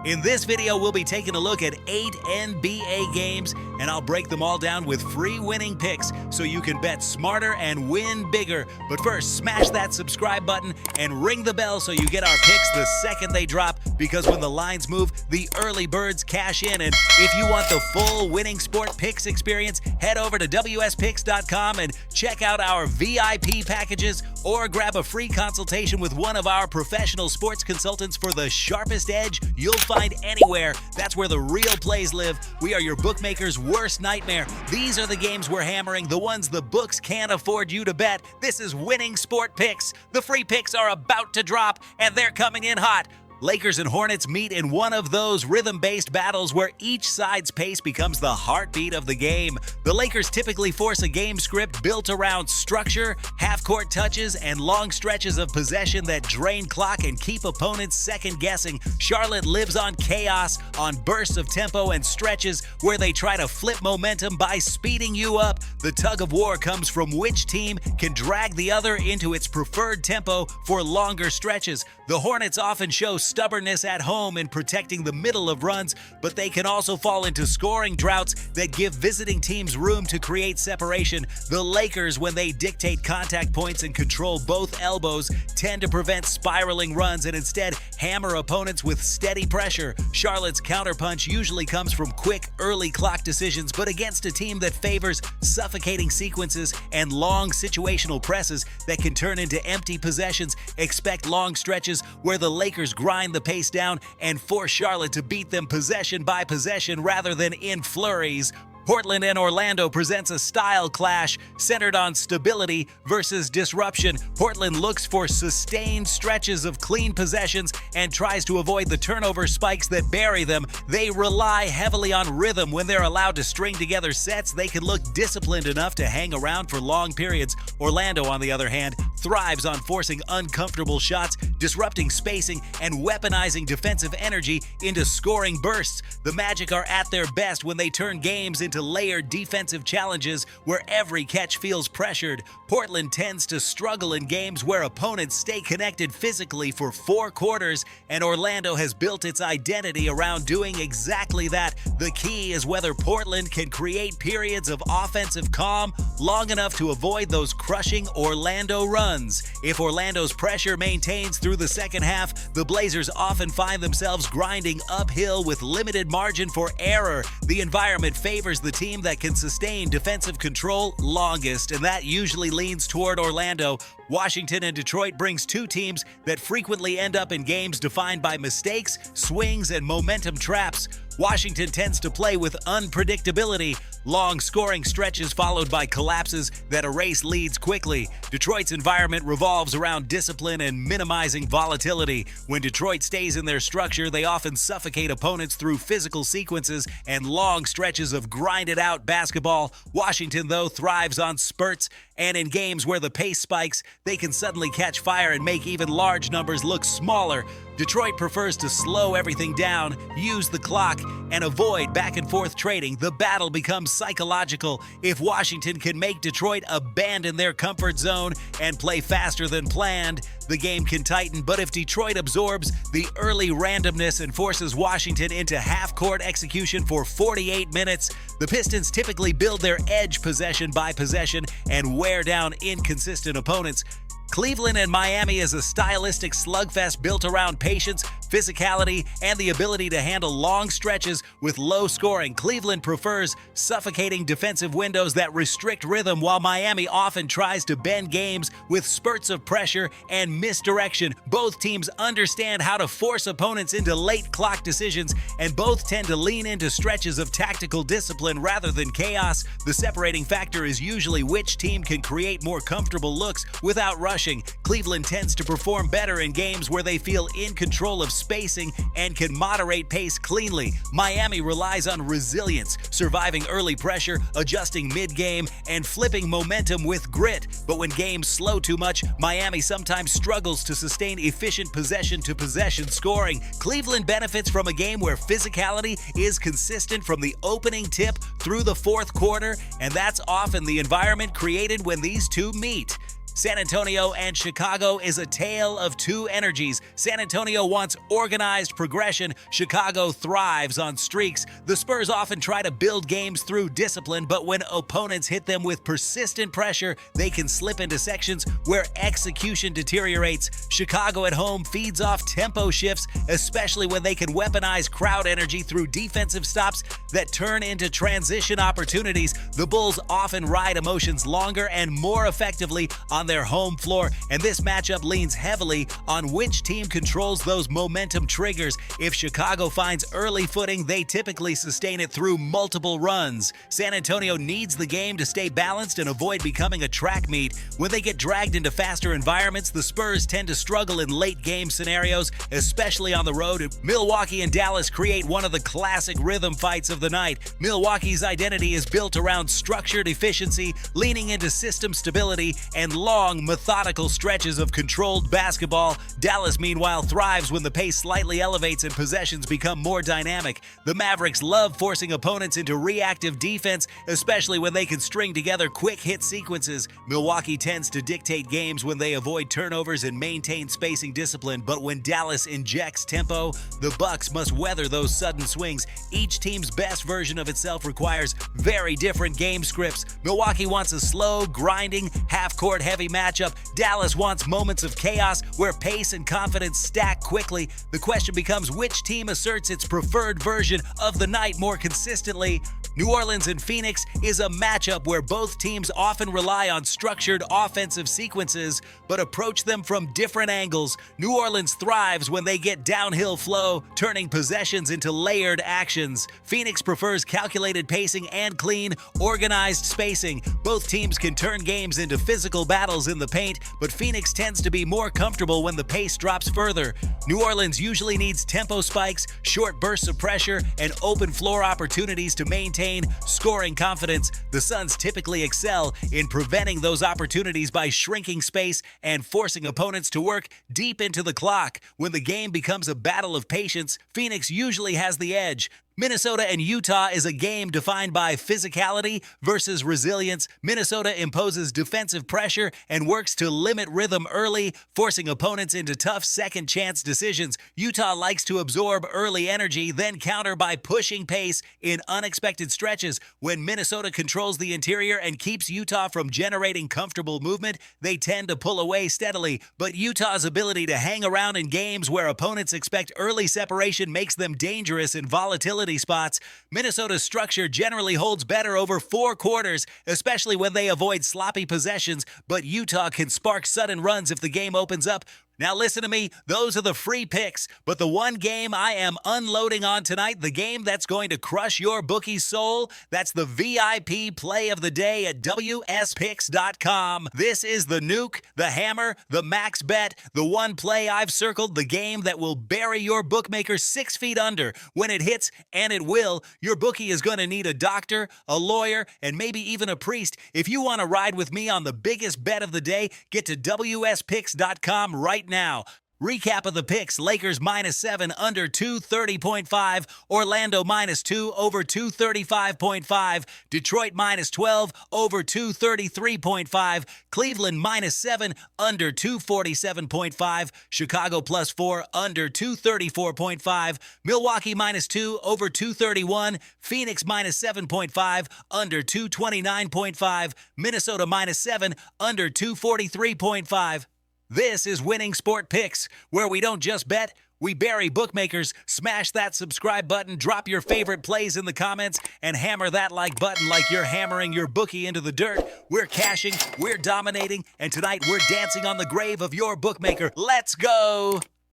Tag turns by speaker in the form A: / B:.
A: In this video, we'll be taking a look at 8 NBA games, and I'll break them all down with free winning picks so you can bet smarter and win bigger. But first, smash that subscribe button and ring the bell so you get our picks the second they drop, because when the lines move, the early birds cash in. And if you want the full winning sport picks experience, head over to wspicks.com and check out our VIP packages, or grab a free consultation with one of our professional sports consultants for the sharpest edge you'll find anywhere. That's where the real plays live. We are your bookmaker's worst nightmare. These are the games we're hammering, the ones the books can't afford you to bet. This is Winning Sport Picks. The free picks are about to drop, and they're coming in hot. Lakers and Hornets meet in one of those rhythm-based battles where each side's pace becomes the heartbeat of the game. The Lakers typically force a game script built around structure, half-court touches, and long stretches of possession that drain clock and keep opponents second-guessing. Charlotte lives on chaos, on bursts of tempo and stretches where they try to flip momentum by speeding you up. The tug-of-war comes from which team can drag the other into its preferred tempo for longer stretches. The Hornets often show stubbornness at home in protecting the middle of runs, but they can also fall into scoring droughts that give visiting teams room to create separation. The Lakers, when they dictate contact points and control both elbows, tend to prevent spiraling runs and instead hammer opponents with steady pressure. Charlotte's counterpunch usually comes from quick, early clock decisions, but against a team that favors suffocating sequences and long situational presses that can turn into empty possessions, expect long stretches where the Lakers grind the pace down and force Charlotte to beat them possession by possession rather than in flurries. Portland and Orlando presents a style clash centered on stability versus disruption. Portland looks for sustained stretches of clean possessions and tries to avoid the turnover spikes that bury them. They rely heavily on rhythm. When they're allowed to string together sets, they can look disciplined enough to hang around for long periods. Orlando, on the other hand, thrives on forcing uncomfortable shots, disrupting spacing, and weaponizing defensive energy into scoring bursts. The Magic are at their best when they turn games into layered defensive challenges where every catch feels pressured. Portland tends to struggle in games where opponents stay connected physically for 4 quarters, and Orlando has built its identity around doing exactly that. The key is whether Portland can create periods of offensive calm long enough to avoid those crushing Orlando runs. If Orlando's pressure maintains through the second half, the Blazers often find themselves grinding uphill with limited margin for error. The environment favors the team that can sustain defensive control longest, and that usually leans toward Orlando. Washington and Detroit brings two teams that frequently end up in games defined by mistakes, swings, and momentum traps. Washington tends to play with unpredictability, long scoring stretches followed by collapses that erase leads quickly. Detroit's environment revolves around discipline and minimizing volatility. When Detroit stays in their structure, they often suffocate opponents through physical sequences and long stretches of grinded-out basketball. Washington, though, thrives on spurts, and in games where the pace spikes, they can suddenly catch fire and make even large numbers look smaller. Detroit prefers to slow everything down, use the clock, and avoid back-and-forth trading. The battle becomes psychological. If Washington can make Detroit abandon their comfort zone and play faster than planned, the game can tighten. But if Detroit absorbs the early randomness and forces Washington into half-court execution for 48 minutes, the Pistons typically build their edge possession by possession and wear down inconsistent opponents. Cleveland and Miami is a stylistic slugfest built around patience, physicality, and the ability to handle long stretches with low scoring. Cleveland prefers suffocating defensive windows that restrict rhythm, while Miami often tries to bend games with spurts of pressure and misdirection. Both teams understand how to force opponents into late clock decisions, and both tend to lean into stretches of tactical discipline rather than chaos. The separating factor is usually which team can create more comfortable looks without rushing. Cleveland tends to perform better in games where they feel in control of spacing and can moderate pace cleanly. Miami relies on resilience, surviving early pressure, adjusting mid-game, and flipping momentum with grit. But when games slow too much, Miami sometimes struggles to sustain efficient possession-to-possession scoring. Cleveland benefits from a game where physicality is consistent from the opening tip through the fourth quarter, and that's often the environment created when these two meet. San Antonio and Chicago is a tale of two energies. San Antonio wants organized progression. Chicago thrives on streaks. The Spurs often try to build games through discipline, but when opponents hit them with persistent pressure, they can slip into sections where execution deteriorates. Chicago at home feeds off tempo shifts, especially when they can weaponize crowd energy through defensive stops that turn into transition opportunities. The Bulls often ride emotions longer and more effectively on their home floor, and this matchup leans heavily on which team controls those momentum triggers. If Chicago finds early footing, they typically sustain it through multiple runs. San Antonio needs the game to stay balanced and avoid becoming a track meet. When they get dragged into faster environments, the Spurs tend to struggle in late game scenarios, especially on the road. Milwaukee and Dallas create one of the classic rhythm fights of the night. Milwaukee's identity is built around structured efficiency, leaning into system stability and long, methodical stretches of controlled basketball. Dallas, meanwhile, thrives when the pace slightly elevates and possessions become more dynamic. The Mavericks love forcing opponents into reactive defense, especially when they can string together quick hit sequences. Milwaukee tends to dictate games when they avoid turnovers and maintain spacing discipline, but when Dallas injects tempo, the Bucks must weather those sudden swings. Each team's best version of itself requires very different game scripts. Milwaukee wants a slow, grinding, half-court heavy matchup. Dallas wants moments of chaos where pace and confidence stack quickly. The question becomes which team asserts its preferred version of the night more consistently. New Orleans and Phoenix is a matchup where both teams often rely on structured offensive sequences, but approach them from different angles. New Orleans thrives when they get downhill flow, turning possessions into layered actions. Phoenix prefers calculated pacing and clean, organized spacing. Both teams can turn games into physical battles in the paint, but Phoenix tends to be more comfortable when the pace drops further. New Orleans usually needs tempo spikes, short bursts of pressure, and open floor opportunities to maintain scoring confidence. The Suns typically excel in preventing those opportunities by shrinking space and forcing opponents to work deep into the clock. When the game becomes a battle of patience, Phoenix usually has the edge. Minnesota and Utah is a game defined by physicality versus resilience. Minnesota imposes defensive pressure and works to limit rhythm early, forcing opponents into tough second-chance decisions. Utah likes to absorb early energy, then counter by pushing pace in unexpected stretches. When Minnesota controls the interior and keeps Utah from generating comfortable movement, they tend to pull away steadily. But Utah's ability to hang around in games where opponents expect early separation makes them dangerous in volatility spots. Minnesota's structure generally holds better over 4 quarters, especially when they avoid sloppy possessions, but Utah can spark sudden runs if the game opens up. Now listen to me, those are the free picks, but the one game I am unloading on tonight, the game that's going to crush your bookie's soul, that's the VIP play of the day at WSPicks.com. This is the nuke, the hammer, the max bet, the one play I've circled, the game that will bury your bookmaker 6 feet under. When it hits, and it will, your bookie is going to need a doctor, a lawyer, and maybe even a priest. If you want to ride with me on the biggest bet of the day, get to WSPicks.com right now. Recap of the picks: Lakers -7 under 230.5, Orlando -2 over 235.5, Detroit -12 over 233.5, Cleveland -7 under 247.5, Chicago +4 under 234.5, Milwaukee -2 over 231, Phoenix -7.5 under 229.5, Minnesota -7 under 243.5. This is Winning Sport Picks, where we don't just bet, we bury bookmakers. Smash that subscribe button, drop your favorite plays in the comments, and hammer that like button like you're hammering your bookie into the dirt. We're cashing, we're dominating, and tonight we're dancing on the grave of your bookmaker. Let's go!